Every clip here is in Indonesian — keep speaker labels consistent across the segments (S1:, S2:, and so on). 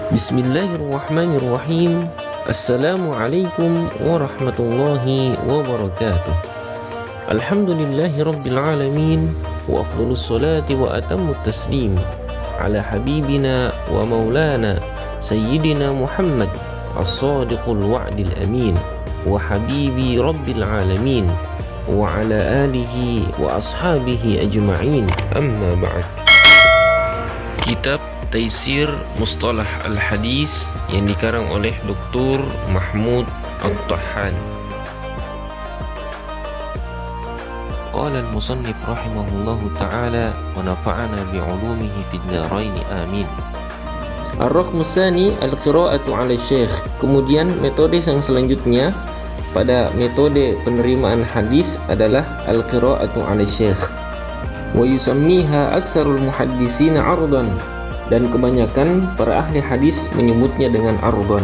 S1: Bismillahirrahmanirrahim. Assalamualaikum warahmatullahi wabarakatuh. Alhamdulillahi rabbil alamin. Wa afdhalus salati wa atammut taslim ala habibina wa maulana sayyidina Muhammad as-sadiqul wa'dil amin wa habibi rabbil alamin wa ala alihi wa ashabihi ajma'in. Amma ba'd. Kitab Taisir Mustalah Al-Hadis yang dikarang oleh Dr. Mahmud At-Tahan. Qala al-musannif rahimahullahu ta'ala wa nafa'ana bi'ulumihi fid dharain amin. Ar-raqmu tsani al-qira'atu 'ala syekh. Kemudian metode yang selanjutnya pada metode penerimaan hadis adalah al-qira'atu 'ala syekh. Wa yusammiha aktsarul muhadditsina 'ardan. Dan kebanyakan para ahli hadis menyebutnya dengan ardon.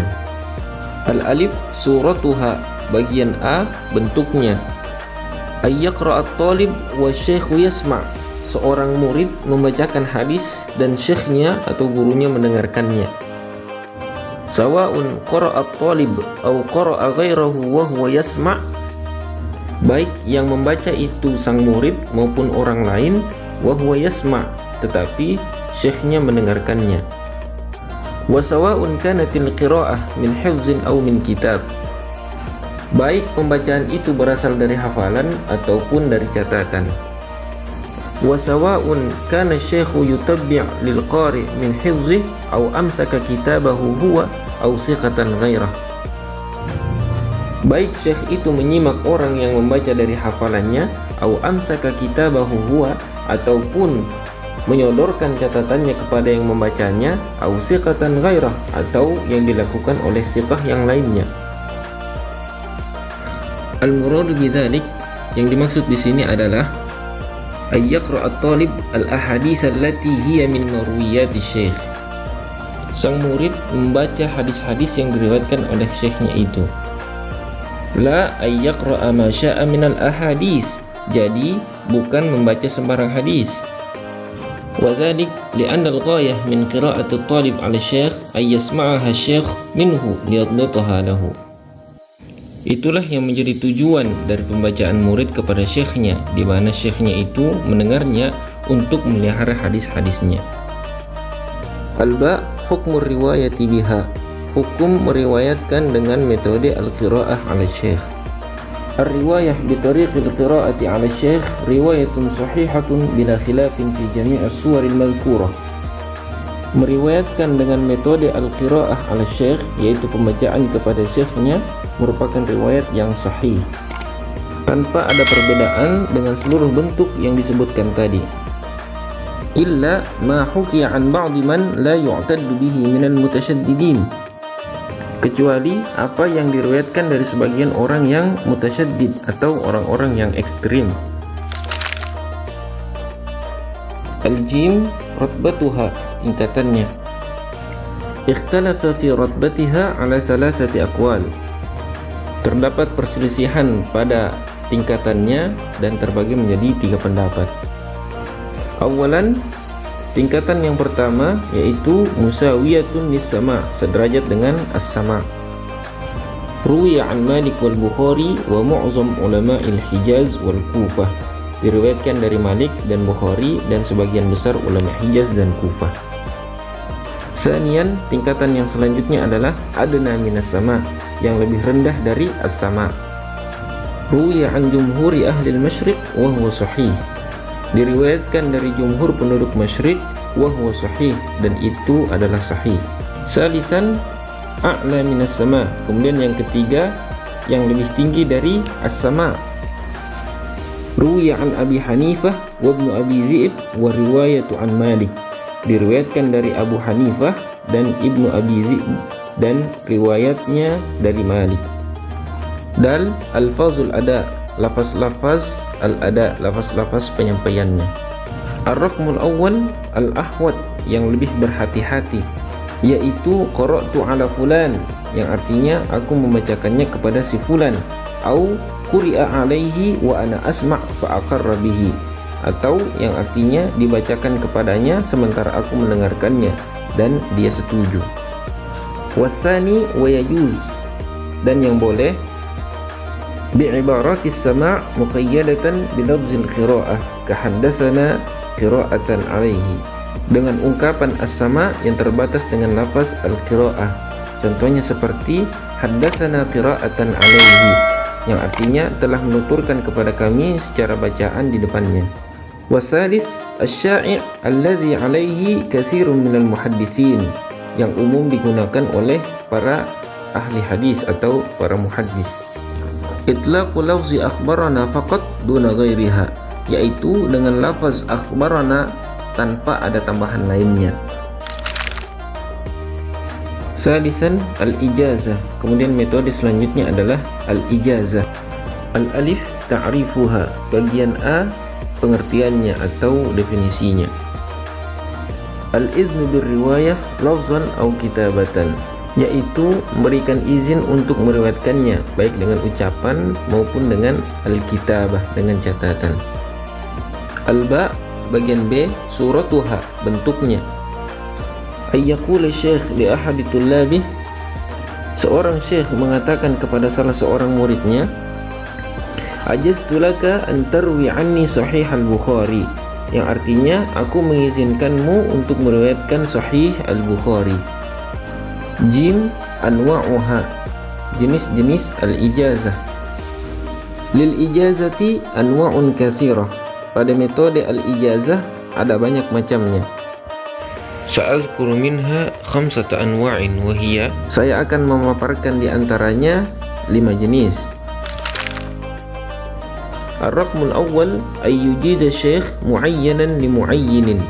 S1: Al-alif suratuha, bagian A bentuknya. Ayyaqra at-talib wa syaikhu yasma', seorang murid membacakan hadis dan syekhnya atau gurunya mendengarkannya. Sawa'un qara'a at-talib aw qara'a ghairahu wa huwa yasma', baik yang membaca itu sang murid maupun orang lain, wa huwa yasma', tetapi syekhnya mendengarkannya. Wa sawa'un kanatil qira'ah min hifzin aw min kitab, baik pembacaan itu berasal dari hafalan ataupun dari catatan. Wa sawa'un kana syaikhu yutabbi' lil qari' min hifzih aw amsaka kitabahu huwa aw thiqatan ghairah, baik syekh itu menyimak orang yang membaca dari hafalannya, aw amsaka kitabahu huwa, ataupun menyodorkan catatannya kepada yang membacanya, au siqatan ghairah, atau yang dilakukan oleh siqah yang lainnya. Al-muradu bidzalik, yang dimaksud di sini adalah ayyaqra at-talib al-ahadits allati hiya min marwiyati syekh. Sang murid membaca hadis-hadis yang diriwayatkan oleh syekhnya itu. La ayyaqra ma syaa min al-ahadits, jadi bukan membaca sembarang hadis. وذلك لأن الغاية من قراءة الطالب على الشيخ أن يسمعها الشيخ منه ليضبطها له. Itulah yang menjadi tujuan dari pembacaan murid kepada syekhnya, di mana syekhnya itu mendengarnya untuk melihara hadis-hadisnya. Al-ba' hukmur riwayati biha, hukum meriwayatkan dengan metode al-qira'ah ala syekh. Ar-riwayah bitariqil qira'ati 'ala syekh riwayatun sahihatun bila khilafin fi jami' as-suwaril madhkurah. Meriwayatkan dengan metode al-qira'ah 'ala syekh, yaitu pembacaan kepada syekhnya, merupakan riwayat yang sahih tanpa ada perbedaan dengan seluruh bentuk yang disebutkan tadi. Illa ma hukiya 'an ba'di man la yu'taddu bihi minal mutasyaddidin, kecuali apa yang diriwayatkan dari sebagian orang yang mutasyaddid atau orang-orang yang ekstrim. Al-jim ratbatuha, tingkatannya. Ikhtalafa fi ratbatiha ala thalathati aqwal, terdapat perselisihan pada tingkatannya dan terbagi menjadi 3 pendapat. Awalan, tingkatan yang pertama yaitu musawiyatun lis-sama', sederajat dengan as-sama'. Ruwiya an Malik wal Bukhari wa mu'zam ulama'il Hijaz wal Kufah, diriwayatkan dari Malik dan Bukhari dan sebagian besar ulama Hijaz dan Kufah. Sanian, tingkatan yang selanjutnya adalah adna minas sama', yang lebih rendah dari as-sama'. Ruwiya an jumhuri ahli al-masyriq wa huwa sahih, diriwayatkan dari jumhur penduduk masyriq, wa huwa sahih, dan itu adalah sahih. Salisan a'la minas sama', kemudian yang ketiga yang lebih tinggi dari as-sama'. Ruwiya an Abi Hanifah wa ibnu Abi Dhi'b wa riwayatu an Malik, diriwayatkan dari Abu Hanifah dan Ibnu Abi Dhi'b dan riwayatnya dari Malik. Dal alfazul ada, lafaz-lafaz al-ada, lafaz-lafaz penyampaiannya. Ar-raqmul awwal al-ahwat, yang lebih berhati-hati, yaitu qara'tu ala fulan, yang artinya aku membacakannya kepada si fulan, au quri'a alaihi wa ana asma' fa aqarra bihi, atau yang artinya dibacakan kepadanya sementara aku mendengarkannya dan dia setuju. Wasani wa yajuz, dan yang boleh bi'ibaratis sama' muqayyadatan bilafzil qira'ah kahaddatsana qira'atan alaihi, dengan ungkapan as-sama' yang terbatas dengan lafaz al-qira'ah. Contohnya seperti haddatsana qira'atan alaihi, yang artinya telah menuturkan kepada kami secara bacaan di depannya. Wasalis asy-sya'i' alladzi alaihi katsirun minal muhaddisin, yang umum digunakan oleh para ahli hadis atau para muhaddis. Itlaqu lafzi akhbarana faqat duna ghairiha, yaitu dengan lafaz akhbarana tanpa ada tambahan lainnya. Salisan al-ijazah, kemudian metode selanjutnya adalah al-ijazah. Al-alif ta'rifuha, bagian A pengertiannya atau definisinya. Al-iznu bir-riwayah lafzan au kitabatan, yaitu memberikan izin untuk meriwayatkannya baik dengan ucapan maupun dengan al-kitabah, dengan catatan. Al-ba, bagian B, suratuha, bentuknya. Ayyaqula syekh li ahadi tullabih, seorang syekh mengatakan kepada salah seorang muridnya, ajaztu laka an tarwi anni sahih al-Bukhari, yang artinya aku mengizinkanmu untuk meriwayatkan sahih al-Bukhari. Jim, anwa'uha, jenis-jenis al-ijazah. Lil ijazati anwa'un katsirah, pada metode al-ijazah ada banyak macamnya. Sa'azkuru minha khamsata anwa'in wa hiya, saya akan memaparkan di antaranya 5 jenis. Ar-raqmul awwal ay yujiza syekh muayyanan li muayyinin,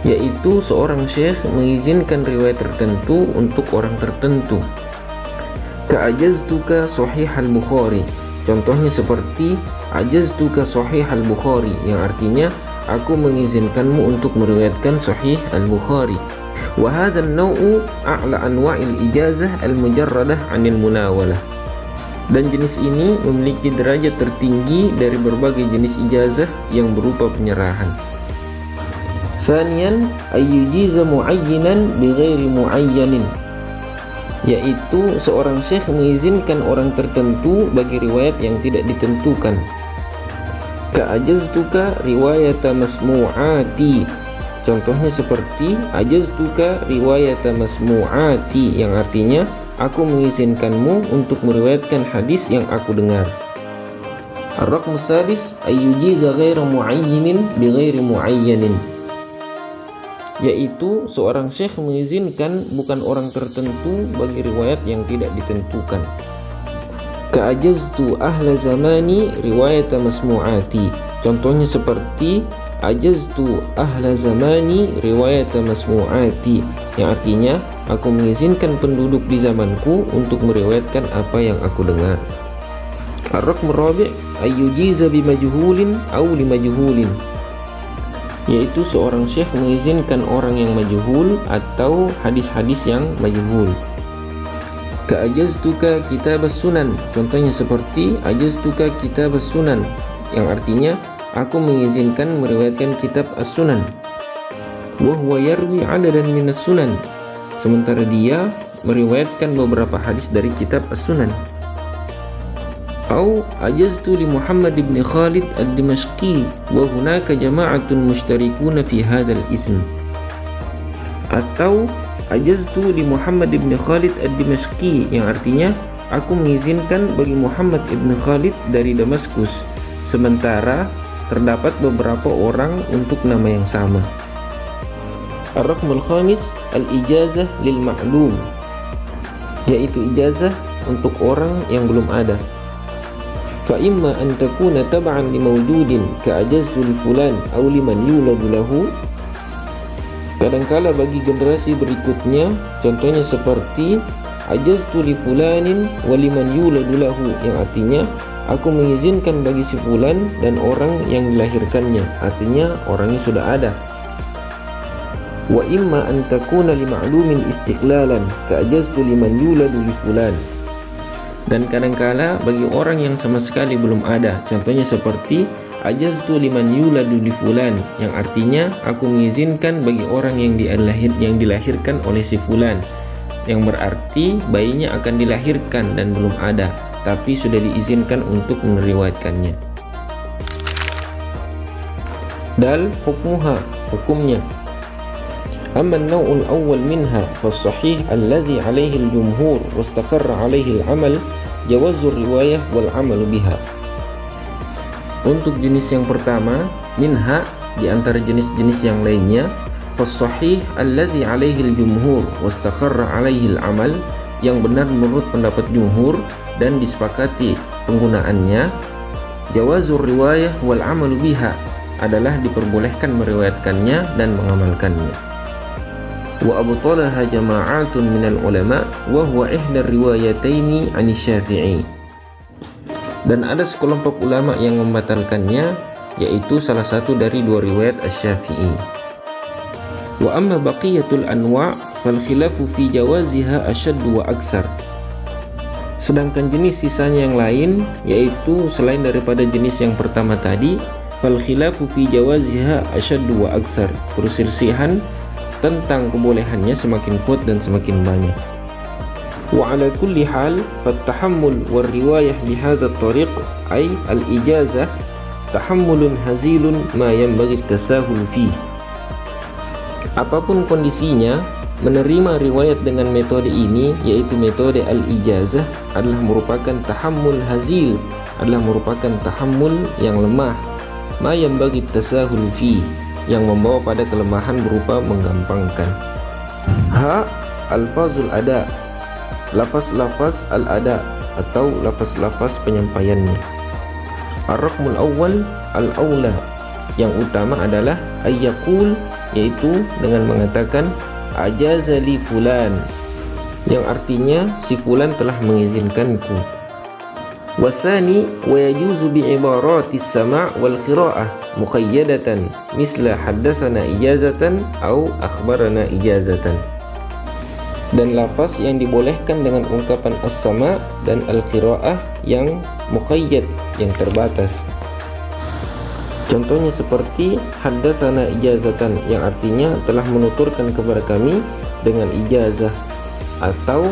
S1: yaitu seorang syekh mengizinkan riwayat tertentu untuk orang tertentu. Ka'ajaztuka sahih al-Bukhari, contohnya seperti ajaztuka sahih al-Bukhari, yang artinya aku mengizinkanmu untuk meriwayatkan sahih al-Bukhari. Wa hadzal naw'u a'la anwa'il ijazah al-mujarradah 'anil munawalah, dan jenis ini memiliki derajat tertinggi dari berbagai jenis ijazah yang berupa penyerahan. Sanian ayyujiza muayyinan bighairi muayyanin, yaitu seorang syekh mengizinkan orang tertentu bagi riwayat yang tidak ditentukan. Ka'ajaztuka riwayata masmu'ati, contohnya seperti ajaztuka riwayata masmu'ati, yang artinya aku mengizinkanmu untuk meriwayatkan hadis yang aku dengar. Ar-raqmu sadis ayyujiza ghaira muayyinin bighairi muayyanin, yaitu seorang syekh mengizinkan bukan orang tertentu bagi riwayat yang tidak ditentukan. Ka'ajaztu ahla zamani riwayata masmu'ati, contohnya seperti ajaztu ahla zamani riwayata masmu'ati, yang artinya aku mengizinkan penduduk di zamanku untuk meriwayatkan apa yang aku dengar. Ar-raqmu rabi' ayyujiza bimajhulin aw limajhulin, yaitu seorang syekh mengizinkan orang yang majhul atau hadis-hadis yang majhul. Ka'ajaztuka kitab as-sunan, contohnya seperti ajaztuka kitab as-sunan, yang artinya aku mengizinkan meriwayatkan kitab as-sunan. Wa huwa yarwi 'adadan min as-sunan, sementara dia meriwayatkan beberapa hadis dari kitab as-sunan. Au ajaztu li Muhammad ibn Khalid ad-Dimashqi wa hunaka jama'atun mushtarikuna fi hadzal ism, atau ajaztu li Muhammad ibn Khalid ad-Dimashqi, yang artinya aku mengizinkan bagi Muhammad ibn Khalid dari Damaskus, sementara terdapat beberapa orang untuk nama yang sama. Ar-raqmul khamis al-ijazah lil ma'lum, yaitu ijazah untuk orang yang belum ada. Fa imma an takuna tab'an li mawjudin ka'ajaztu li fulan aw liman yuladu lahu, kadangkala bagi generasi berikutnya, contohnya seperti ajaztu li fulanin wa liman yuladu lahu, yang artinya aku mengizinkan bagi si fulan dan orang yang dilahirkannya, artinya orangnya sudah ada. Wa imma an takuna li ma'lumin istiqlalan ka'ajaztu liman yuladu li fulan, dan kadangkala bagi orang yang sama sekali belum ada, contohnya seperti ajaztu liman yuladu li fulan, yang artinya aku mengizinkan bagi orang yang dilahirkan oleh si fulan. yang berarti bayinya akan dilahirkan dan belum ada, tapi sudah diizinkan untuk meriwayatkannya. Dal hukmuha, hukumnya. Amma an-naw'ul awwal minha fas-sahih alladhi 'alayhi al-jumhur wastaqarra 'alayhi al-'amal jawazu riwayah wal 'amalu biha. Untuk jenis yang pertama, minha, di antara jenis-jenis yang lainnya, fas-sahih alladhi 'alayhi al-jumhur wastaqarra 'alayhi al-'amal, yang benar menurut pendapat jumhur dan disepakati penggunaannya, jawazur riwayah wal 'amalu biha, adalah diperbolehkan meriwayatkannya dan mengamalkannya. Wa abtalaha jama'atun minal ulama wa huwa ihda riwayataini 'ani Syafi'i. Dan ada sekelompok ulama yang membatalkannya, yaitu salah satu dari dua riwayat Asy-Syafi'i. Wa amma baqiyatul anwa' fal khilafu fi jawaziha ashadd wa aksar. Sedangkan jenis sisanya yang lain, yaitu selain daripada jenis yang pertama tadi, fal khilafu fi jawaziha ashadd wa aksar, perselisihan tentang kebolehannya semakin kuat dan semakin banyak. Wa ala kulli hal fattahammul war riwayah bihadha at-tariq ay al-ijazah tahammulun hazilun ma yanbaghi at-tasahul fi. Apapun kondisinya, menerima riwayat dengan metode ini, yaitu metode al-ijazah, adalah merupakan tahammul hazil, adalah merupakan tahammul yang lemah, ma yanbaghi at-tasahul fi, yang membawa pada kelemahan berupa menggampangkan. Ha, alfazul ada, lafaz-lafaz al-ada atau lafaz-lafaz penyampaiannya. Ar-raqmul awwal al-aula, yang utama adalah ayyaqul, yaitu dengan mengatakan ajaza li fulan, yang artinya si fulan telah mengizinkanku. Wasani wa yajuzu bi ibaratis sama' wal qira'ah muqayyadatan misla haddatsana ijazatan au akhbarana ijazatan. Dan lafaz yang dibolehkan dengan ungkapan as-sama' dan al-qira'ah yang muqayyad, yang terbatas. Contohnya seperti haddatsana ijazatan, yang artinya telah menuturkan kepada kami dengan ijazah, atau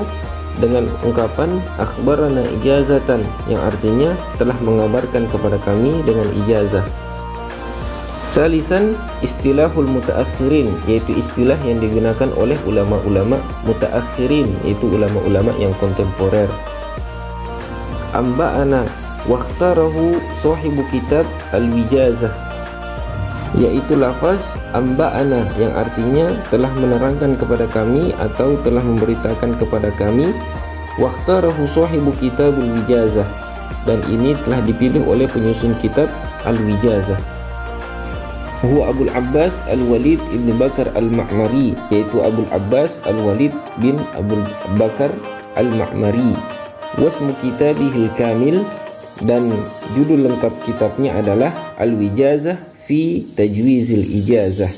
S1: dengan ungkapan akhbarana ijazatan, yang artinya telah mengabarkan kepada kami dengan ijazah. Salisan istilahul mutaakhirin, yaitu istilah yang digunakan oleh ulama-ulama mutaakhirin, yaitu ulama-ulama yang kontemporer. Amba'ana wakhtarahu sahibu kitab al-wijazah, yaitu lafaz amba'ana yang artinya telah menerangkan kepada kami atau telah memberitakan kepada kami, wakhtarahu sahibu kitabul wijazah, dan ini telah dipilih oleh penyusun kitab al-wijazah. Huwa Abul Abbas al-Walid ibn Bakar al-Ma'mari, yaitu Abul Abbas al-Walid bin Abul Bakar al-Ma'mari. Wasmu kitabihil kamil, dan judul lengkap kitabnya adalah Al-Wijazah fi Tajwizil Ijazah.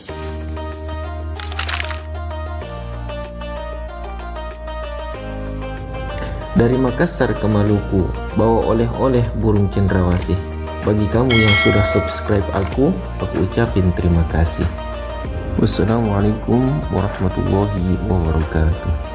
S1: Dari Makassar ke Maluku, bawa oleh-oleh burung cendrawasih. Bagi kamu yang sudah subscribe aku ucapin terima kasih. Wassalamualaikum warahmatullahi wabarakatuh.